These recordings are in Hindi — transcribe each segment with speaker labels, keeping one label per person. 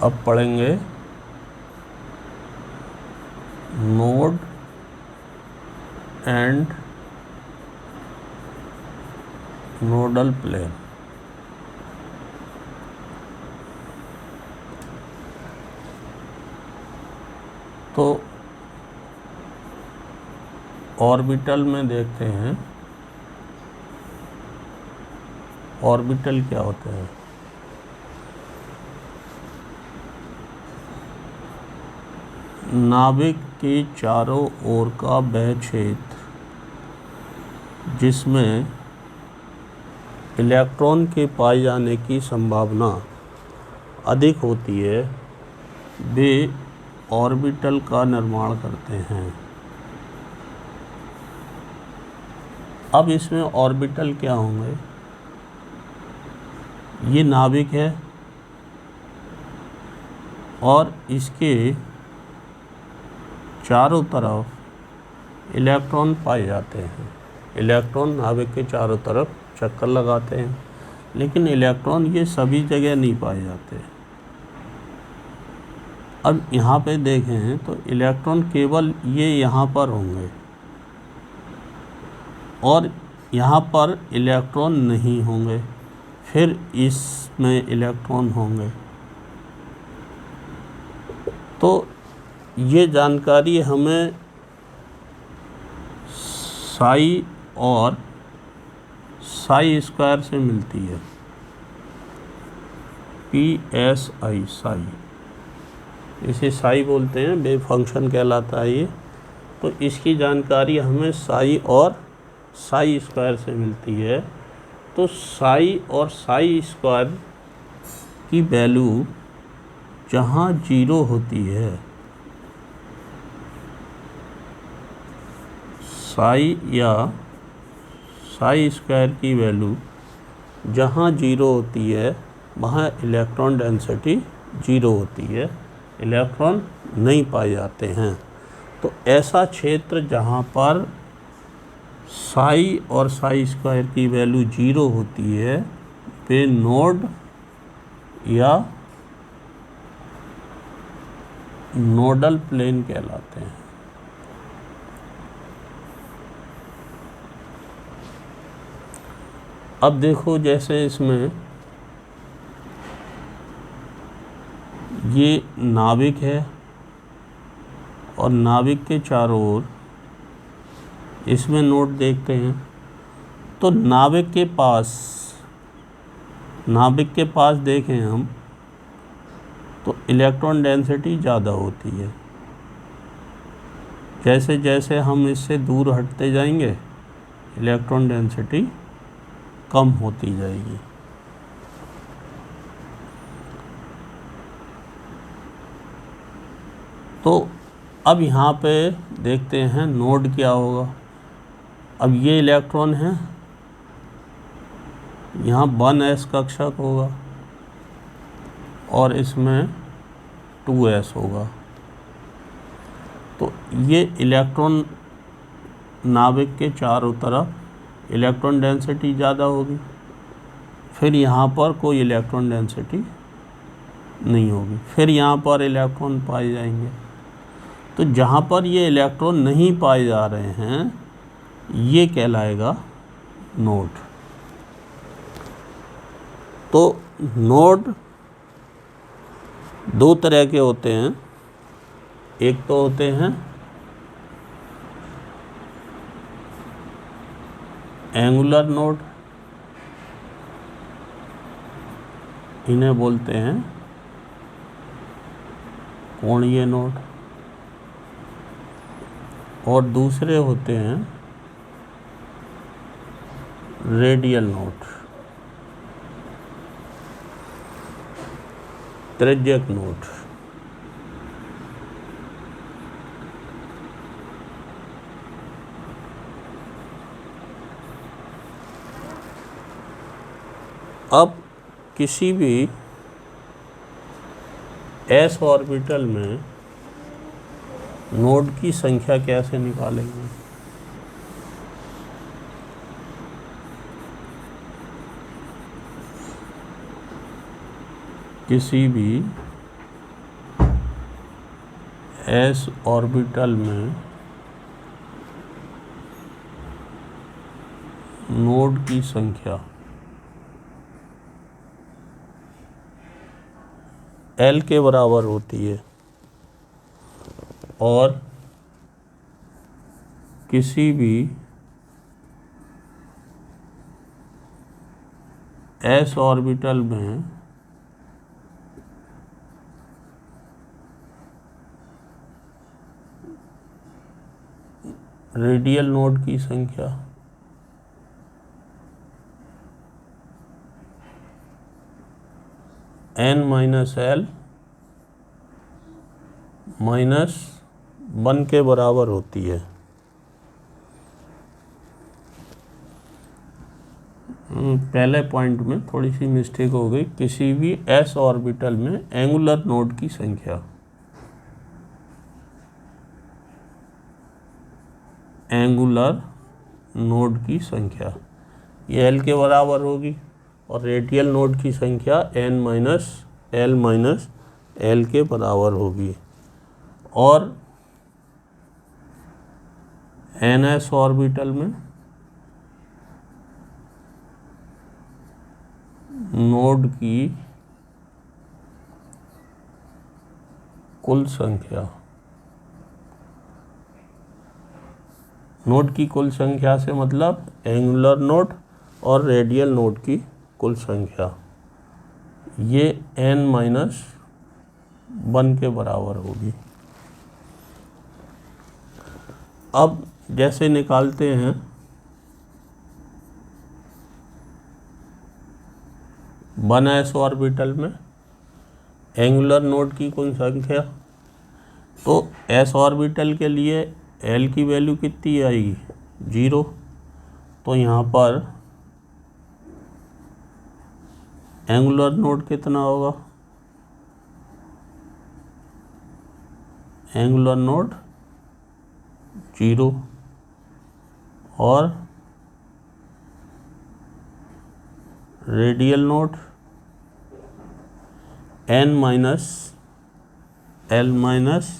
Speaker 1: अब पढ़ेंगे नोड एंड नोडल प्लेन। तो ऑर्बिटल में देखते हैं, ऑर्बिटल क्या होते हैं। नाभिक के चारों ओर का वह क्षेत्र जिसमें इलेक्ट्रॉन के पाए जाने की संभावना अधिक होती है, वे ऑर्बिटल का निर्माण करते हैं। अब इसमें ऑर्बिटल क्या होंगे, ये नाभिक है और इसके चारों तरफ इलेक्ट्रॉन पाए जाते हैं। इलेक्ट्रॉन नाभिक के चारों तरफ चक्कर लगाते हैं, लेकिन इलेक्ट्रॉन ये सभी जगह नहीं पाए जाते। अब यहाँ पे देखें तो इलेक्ट्रॉन केवल ये यहाँ पर होंगे और यहाँ पर इलेक्ट्रॉन नहीं होंगे, फिर इसमें इलेक्ट्रॉन होंगे। तो ये जानकारी हमें साई और साई स्क्वायर से मिलती है, PSI साई, इसे साई बोलते हैं, वेव फंक्शन कहलाता है ये। तो इसकी जानकारी हमें साई और साई स्क्वायर से मिलती है। तो साई और साई स्क्वायर की वैल्यू जहाँ 0 होती है, साई या साई स्क्वायर की वैल्यू जहाँ 0 होती है, वहाँ इलेक्ट्रॉन डेंसिटी 0 होती है, इलेक्ट्रॉन नहीं पाए जाते हैं। तो ऐसा क्षेत्र जहाँ पर साई और साई स्क्वायर की वैल्यू 0 होती है, वे नोड या नोडल प्लेन कहलाते हैं। अब देखो, जैसे इसमें ये नाभिक है और नाभिक के चारों ओर इसमें नोड देखते हैं। तो नाभिक के पास देखें हम तो इलेक्ट्रॉन डेंसिटी ज़्यादा होती है। जैसे जैसे हम इससे दूर हटते जाएंगे, इलेक्ट्रॉन डेंसिटी कम होती जाएगी। तो अब यहाँ पे देखते हैं नोड क्या होगा। अब ये इलेक्ट्रॉन है, यहाँ 1s कक्षक होगा और इसमें 2s होगा। तो ये इलेक्ट्रॉन नाभिक के चारों तरफ इलेक्ट्रॉन डेंसिटी ज़्यादा होगी, फिर यहाँ पर कोई इलेक्ट्रॉन डेंसिटी नहीं होगी, फिर यहाँ पर इलेक्ट्रॉन पाए जाएंगे। तो जहाँ पर ये इलेक्ट्रॉन नहीं पाए जा रहे हैं, ये कहलाएगा नोड। तो नोड दो तरह के होते हैं। एक तो होते हैं एंगुलर नोड, इन्हें बोलते हैं कोणीय नोड, और दूसरे होते हैं रेडियल नोड, त्रिज्यक नोड। अब किसी भी s ऑर्बिटल में नोड की संख्या कैसे निकालेंगे? किसी भी एस ऑर्बिटल में नोड की संख्या एल के बराबर होती है और किसी भी एस ऑर्बिटल में रेडियल नोड की संख्या n माइनस एल माइनस 1 के बराबर होती है। पहले पॉइंट में थोड़ी सी मिस्टेक हो गई। किसी भी एस ऑर्बिटल में एंगुलर नोड की संख्या ये एल के बराबर होगी और रेडियल नोड की संख्या n माइनस एल के बराबर होगी। और एन एस ऑर्बिटल में नोड की कुल संख्या से मतलब एंगुलर नोड और रेडियल नोड की कुल संख्या ये n माइनस 1 के बराबर होगी। अब जैसे निकालते हैं 1s ऑर्बिटल में एंगुलर नोड की कुल संख्या, तो s ऑर्बिटल के लिए l की वैल्यू कितनी आएगी 0। तो यहाँ पर एंगुलर नोड कितना होगा, एंगुलर नोड 0 और radial node n minus L minus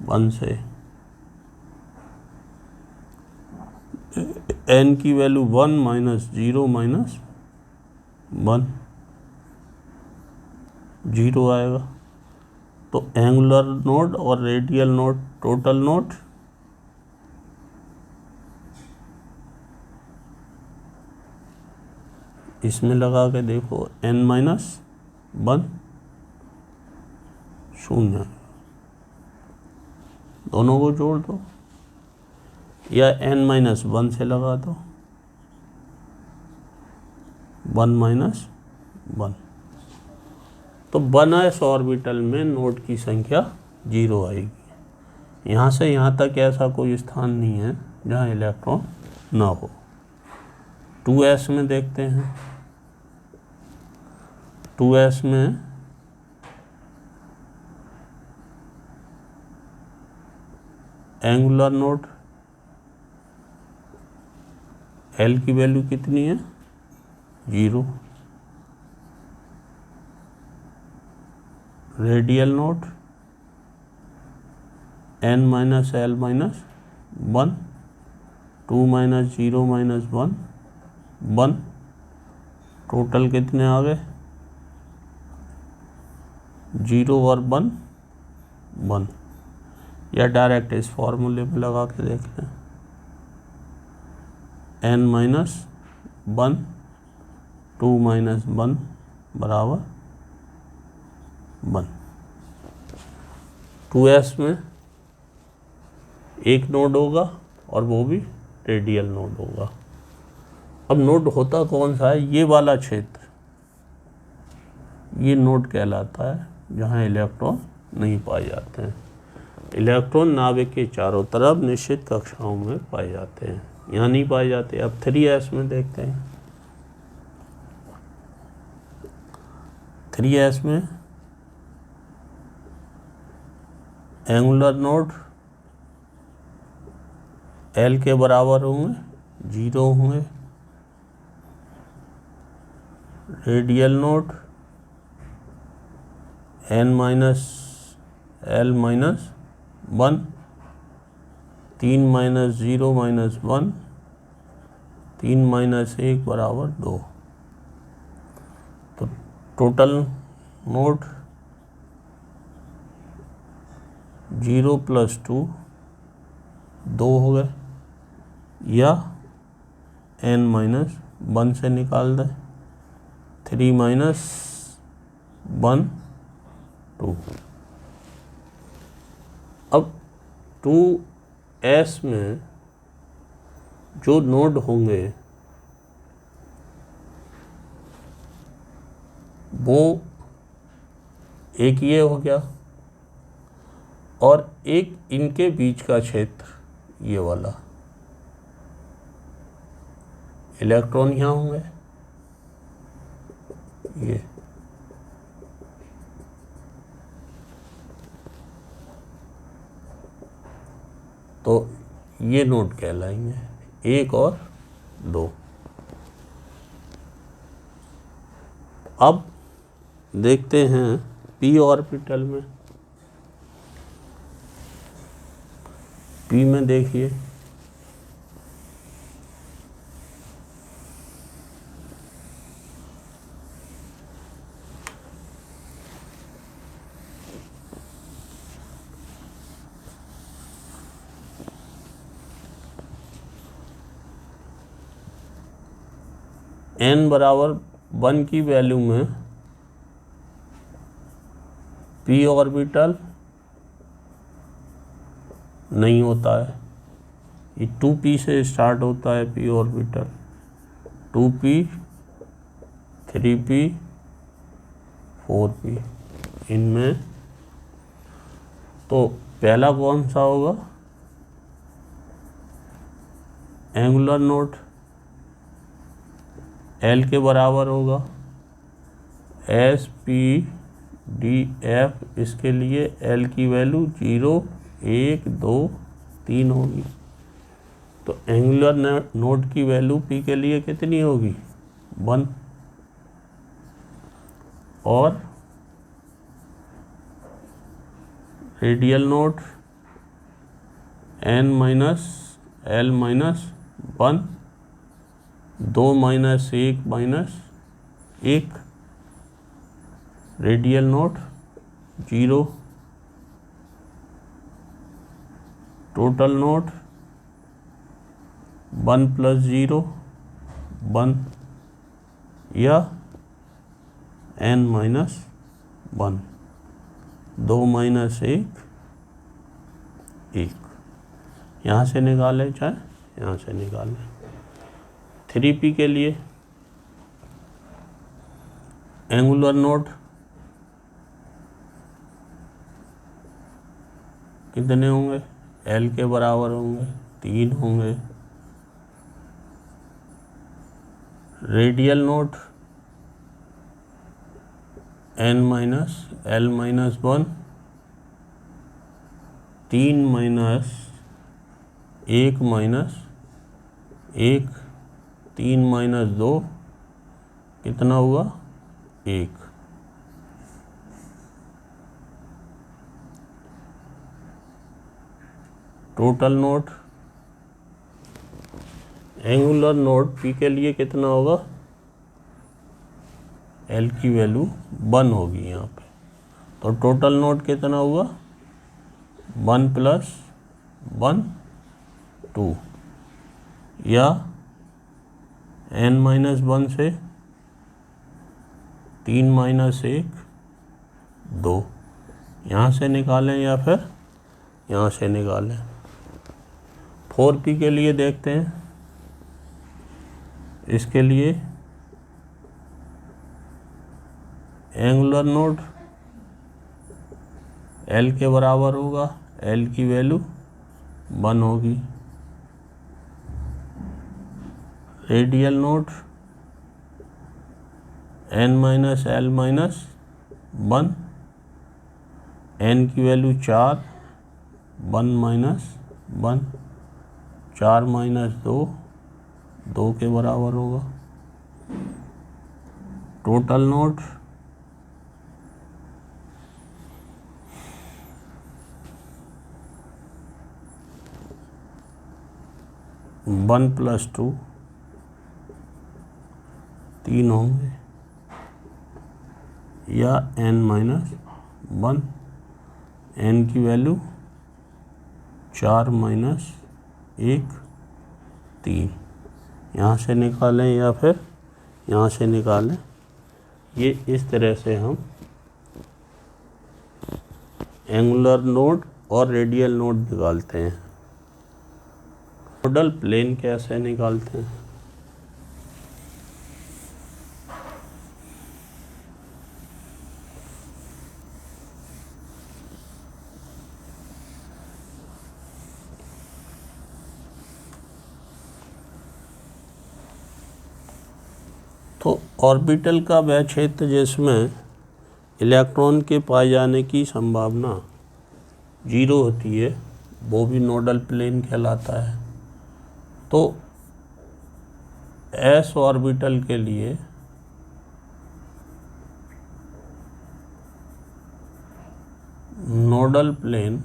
Speaker 1: 1 से n की वैल्यू 1 माइनस 0 माइनस 1 0 आएगा। तो एंगुलर नोड और रेडियल नोड टोटल नोड इसमें लगा के देखो n माइनस 1 0, दोनों को जोड़ दो या n माइनस 1 से लगा दो 1 माइनस 1। तो 1s ऑर्बिटल में नोड की संख्या 0 आएगी। यहाँ से यहाँ तक ऐसा कोई स्थान नहीं है जहाँ इलेक्ट्रॉन ना हो। 2s में देखते हैं। 2s में एंगुलर नोड l की वैल्यू कितनी है 0। Radial node n minus L minus 1 2 minus 0 minus 1 1 total कितने आ गए 0 और 1 1। या डायरेक्ट इस फॉर्मूले पे लगा के देख लें n माइनस 1 2 माइनस 1 बराबर 1। 2s में एक नोड होगा और वो भी रेडियल नोड होगा। अब नोड होता कौन सा है, ये वाला क्षेत्र ये नोड कहलाता है जहाँ इलेक्ट्रॉन नहीं पाए जाते हैं। इलेक्ट्रॉन नाभिक के चारों तरफ निश्चित कक्षाओं में पाए जाते हैं, यहाँ नहीं पाए जाते। अब 3s में देखते हैं। 3s में एंगुलर नोड l के बराबर होंगे 0 होंगे। Radial node n minus L minus 1, 3 minus 0 minus 1, 3 minus 1 बराबर 2। तो टोटल नोड 0 प्लस 2 2 हो गए, या n माइनस 1 से निकाल दें, 3 माइनस 1 2। अब 2s में जो नोड होंगे वो एक ये हो गया, और एक इनके बीच का क्षेत्र ये वाला, इलेक्ट्रॉन यहाँ होंगे ये, तो ये नोड कहलाएंगे 1 और 2। अब देखते हैं p ऑर्बिटल में। p में देखिए n बराबर 1 की वैल्यू में p ऑर्बिटल नहीं होता है, ये 2p से स्टार्ट होता है p orbital, 2p 3p 4p इनमें। तो पहला कौन सा होगा, एंगुलर नोड L के बराबर होगा S P D F, इसके लिए L की वैल्यू 0 1 2 3 होगी। तो एंगुलर नोड की वैल्यू P के लिए कितनी होगी, 1। और radial node N minus L minus 1, 2 minus 1 minus 1, radial node 0, total node 1 plus 0 1, या n माइनस 1, 2 माइनस 1 1। यहाँ से निकालें चाहे यहाँ से निकालें। 3p के लिए एंगुलर नोड कितने होंगे, L के बराबर होंगे 3 होंगे। Radial node N minus L minus 1, 3 minus 1 minus 1, 3 minus 2 कितना हुआ 1। Total node angular node P के लिए कितना होगा, L की वैल्यू 1 होगी यहाँ पे। तो टोटल नोड कितना हुआ, 1 प्लस 1 2, या n माइनस 1 से 3 माइनस 1 2। यहाँ से निकालें या फिर यहाँ से निकालें। 4p के लिए देखते हैं, इसके लिए एंगुलर नोड L के बराबर होगा, L की वैल्यू 1 होगी। Radial node N minus L minus 1, N की वैल्यू 4, 1 माइनस 1, 4 माइनस 2 2 के बराबर होगा। टोटल नोड 1+2 3 होंगे, या n-1, n की वैल्यू 4 - 1 3, यहाँ से निकालें या फिर यहाँ से निकालें। ये इस तरह से हम एंगुलर नोड और रेडियल नोड निकालते हैं। नोडल प्लेन कैसे निकालते हैं? तो ऑर्बिटल का वह क्षेत्र जिसमें इलेक्ट्रॉन के पाए जाने की संभावना 0 होती है वो भी नोडल प्लेन कहलाता है। तो एस ऑर्बिटल के लिए नोडल प्लेन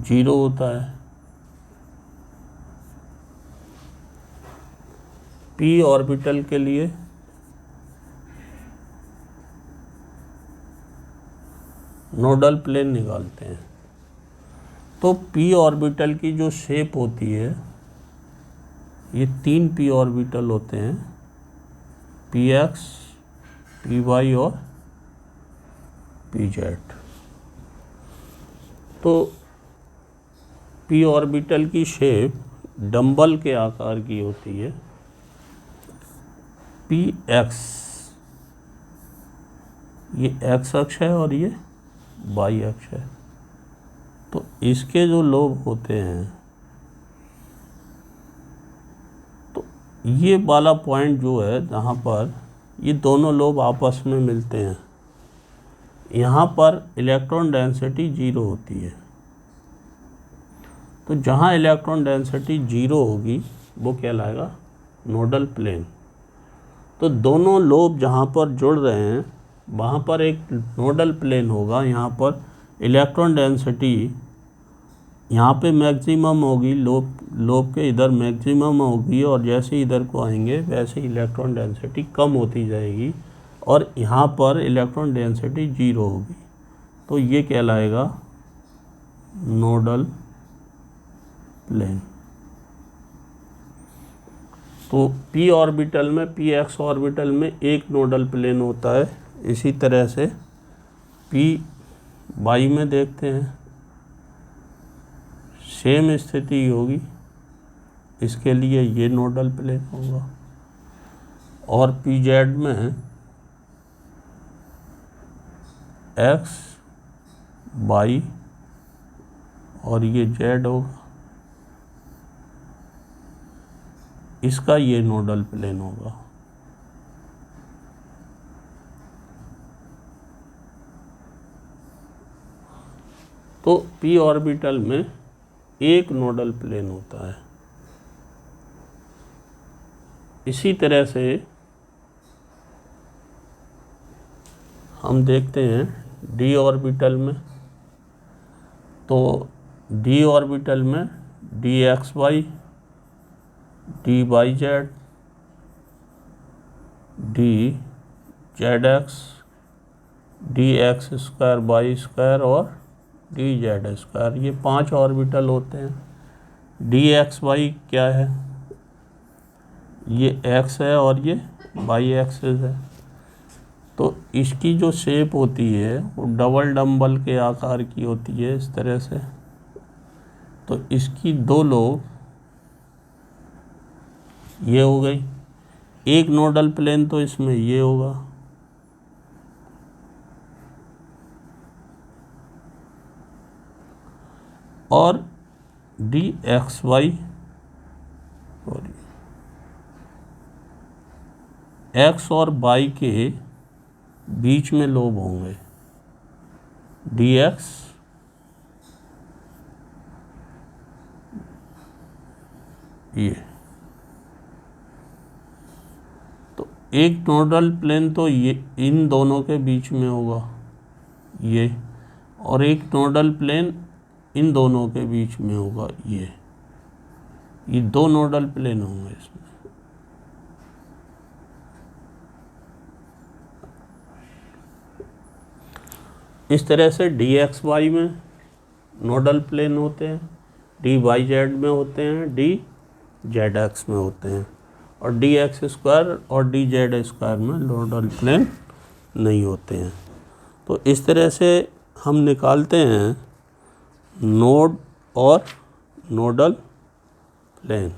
Speaker 1: 0 होता है। पी ऑर्बिटल के लिए नोडल प्लेन निकालते हैं। तो पी ऑर्बिटल की जो शेप होती है, ये 3 पी ऑर्बिटल होते हैं, पी एक्स, पी वाई और पी जेड। तो पी ऑर्बिटल की शेप डंबल के आकार की होती है। पी एक्स, ये एक्स अक्ष है और ये वाई अक्ष है। तो इसके जो लोब होते हैं, तो ये वाला पॉइंट जो है जहाँ पर ये दोनों लोब आपस में मिलते हैं, यहाँ पर इलेक्ट्रॉन डेंसिटी 0 होती है। तो जहाँ इलेक्ट्रॉन डेंसिटी 0 होगी वो कहलाएगा नोडल प्लेन। तो दोनों लोब जहाँ पर जुड़ रहे हैं वहाँ पर एक नोडल प्लेन होगा। यहाँ पर इलेक्ट्रॉन डेंसिटी यहाँ पे मैक्सिमम होगी, लोब के इधर मैक्सिमम होगी, और जैसे इधर को आएंगे वैसे इलेक्ट्रॉन डेंसिटी कम होती जाएगी, और यहाँ पर इलेक्ट्रॉन डेंसिटी 0 होगी। तो ये कहलाएगा नोडल प्लेन। तो पी ऑर्बिटल में, पी एक्स ऑर्बिटल में एक नोडल प्लेन होता है। इसी तरह से पी वाई में देखते हैं, सेम स्थिति होगी। इसके लिए ये नोडल प्लेन होगा। और पी जेड में एक्स, वाई और ये जेड होगा, इसका ये नोडल प्लेन होगा। तो पी ऑर्बिटल में एक नोडल प्लेन होता है। इसी तरह से हम देखते हैं डी ऑर्बिटल में। तो डी ऑर्बिटल में D X Y, D Y Z, D Z X, D X square Y square और डी जेड स्क्वायर, ये 5 ऑर्बिटल होते हैं। डी एक्स वाई क्या है? ये एक्स है और ये वाई एक्सिस है। तो इसकी जो शेप होती है वो डबल डंबल के आकार की होती है, इस तरह से। तो इसकी 2 लोब ये हो गई। एक नोडल प्लेन तो इसमें ये होगा। और D X Y, sorry, X और वाई के बीच में लोब होंगे, डी एक्स, ये। तो एक नोडल प्लेन तो ये इन दोनों के बीच में होगा, ये। और एक नोडल प्लेन इन दोनों के बीच में होगा ये 2 नोडल प्लेन होंगे इसमें। इस तरह से डी एक्स वाई में नोडल प्लेन होते हैं, डी वाई जेड में होते हैं, डी जेड एक्स में होते हैं, और डी एक्स स्क्वायर और डी जेड स्क्वायर में नोडल प्लेन नहीं होते हैं। तो इस तरह से हम निकालते हैं नोड और नोडल प्लेन।